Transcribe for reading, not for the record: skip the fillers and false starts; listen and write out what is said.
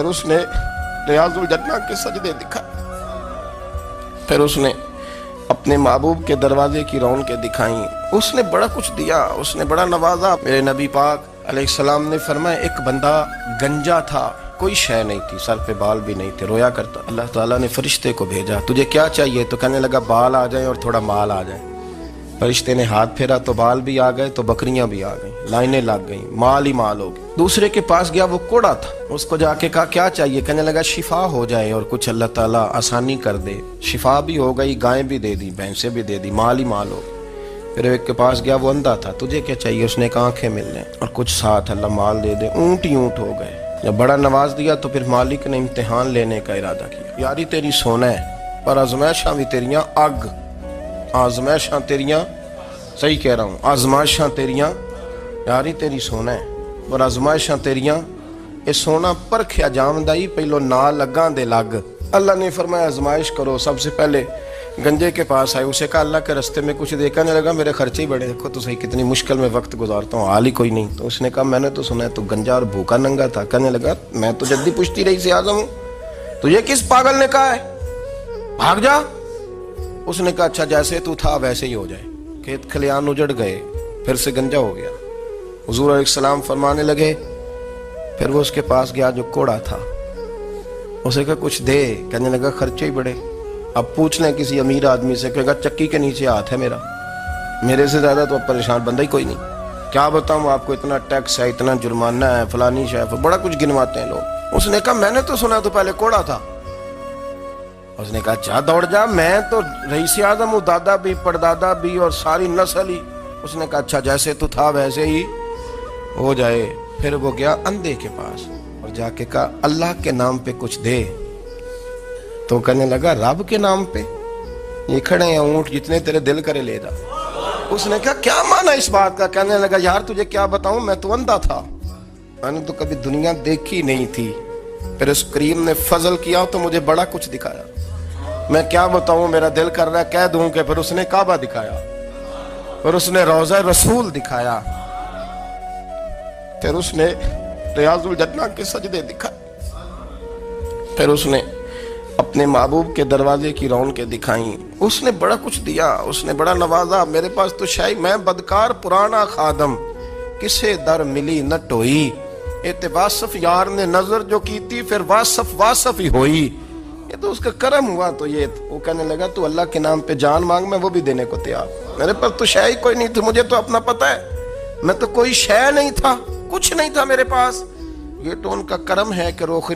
پھر اس نے ریاض الجنہ کے سجدے دکھائے، پھر اس نے اپنے محبوب کے دروازے کی رونقیں دکھائیں، اس نے بڑا کچھ دیا، اس نے بڑا نوازا۔ میرے نبی پاک علیہ السلام نے فرمایا ایک بندہ گنجا تھا، کوئی شے نہیں تھی، سر پہ بال بھی نہیں تھے، رویا کرتا۔ اللہ تعالیٰ نے فرشتے کو بھیجا، تجھے کیا چاہیے؟ تو کہنے لگا بال آ جائیں اور تھوڑا مال آ جائے۔ فرشتے نے ہاتھ پھیرا تو بال بھی آ گئے، تو بکریاں بھی آ گئیں، لائنیں لگ گئیں، مال ہی مال ہو گئے۔ دوسرے کے پاس گیا، وہ کوڑا تھا، اس کو جا کے کہا کیا چاہیے؟ کہنے لگا شفا ہو جائے اور کچھ اللہ تعالیٰ آسانی کر دے۔ شفا بھی ہو گئی، گائیں بھی دے دی، بھینسیں بھی دے دی، مال ہی مال ہو گئے۔ پھر ایک کے پاس گیا، وہ اندھا تھا، تجھے کیا چاہیے؟ اس نے کہا آنکھیں ملنے اور کچھ ساتھ اللہ مال دے دے۔ اونٹ ہی اونٹ ہو گئے۔ جب بڑا نواز دیا تو پھر مالک نے امتحان لینے کا ارادہ کیا، یاری تیری سونا ہے پر آزمائشاں بھی تیریاں اگ، آزمائشاں تیریاں، صحیح کہہ رہا ہوں، آزمائشاں تیریاں، یاری تیری سونا ہے پر آزمائشاں تیریاں، اے سونا پرکھیا جامدائی پہلو نہ لگاں دے لگ۔ اللہ نے فرمایا آزمائش کرو۔ سب سے پہلے گنجے کے پاس آئے، اسے کہا اللہ کے رستے میں کچھ دیکھنے لگا، میرے خرچے ہی بڑے، دیکھو تو صحیح کتنی مشکل میں وقت گزارتا ہوں، حال ہی کوئی نہیں۔ تو اس نے کہا میں نے تو سنا ہے تو گنجا اور بھوکا ننگا تھا۔ کہنے لگا میں تو جدی پشتی رئیس اعظم ہوں، تجھے کس پاگل نے کہا ہے بھاگ جا؟ اس نے کہا اچھا جیسے تو تھا ویسے ہی ہو جائے۔ کھیت کھلیان اجڑ گئے، پھر سے گنجا ہو گیا۔ حضور علیہ السلام فرمانے لگے، پھر وہ اس کے پاس گیا جو کوڑا تھا، اسے کہا کچھ دے، کہنے لگا خرچے ہی بڑے۔ اب پوچھ لیں کسی امیر آدمی سے، کہے گا چکی کے نیچے ہاتھ ہے میرا، میرے سے زیادہ تو اب پریشان بندہ ہی کوئی نہیں، کیا بتاؤں آپ کو، اتنا ٹیکس ہے، اتنا جرمانہ ہے، فلانی شے، بڑا کچھ گنواتے ہیں لوگ۔ اس نے کہا میں نے تو سنا تو پہلے کوڑا تھا۔ اس نے کہا اچھا دوڑ جا، میں تو رئیس اعظم ہوں، دادا بھی پردادا بھی اور ساری نسل ہی۔ اس نے کہا اچھا جیسے تو تھا ویسے ہی ہو جائے۔ پھر وہ گیا اندھے کے پاس اور جا کے کہا اللہ کے نام پہ کچھ دے۔ تو کہنے لگا رب کے نام پہ؟ یہ کھڑے ہیں اونٹ، جتنے تیرے دل کرے لے جا۔ اس نے کہا کیا معنی اس بات کا؟ کہنے لگا یار تجھے کیا بتاؤں، میں تو اندھا تھا، میں نے تو کبھی دنیا دیکھی نہیں تھی، پھر اس کریم نے فضل کیا تو مجھے بڑا کچھ دکھایا، میں کیا بتاؤں، میرا دل کر رہا ہے کہہ دوں کہ پھر اس نے کعبہ دکھایا، پھر اس نے روضہ رسول دکھایا، پھر اس نے ریاض الجنہ کے سجدے دکھائے، پھر اس نے اپنے محبوب کے دروازے کی رونقیں دکھائیں، اس نے بڑا کچھ دیا، اس نے بڑا نوازا۔ میرے پاس تو شاہی میں بدکار پرانا خادم، کسے در ملی نہ ٹوئی، ایت واصف یار نے نظر جو کی تھی پھر واصف ہی ہوئی، یہ تو اس کا کرم ہوا۔ تو یہ وہ کہنے لگا تو اللہ کے نام پہ جان مانگ، میں وہ بھی دینے کو تیار، میرے پاس تو شے ہی کوئی نہیں تھی، مجھے تو اپنا پتہ ہے، میں تو کوئی شے نہیں تھا، کچھ نہیں تھا میرے پاس، یہ تو ان کا کرم ہے کہ روخ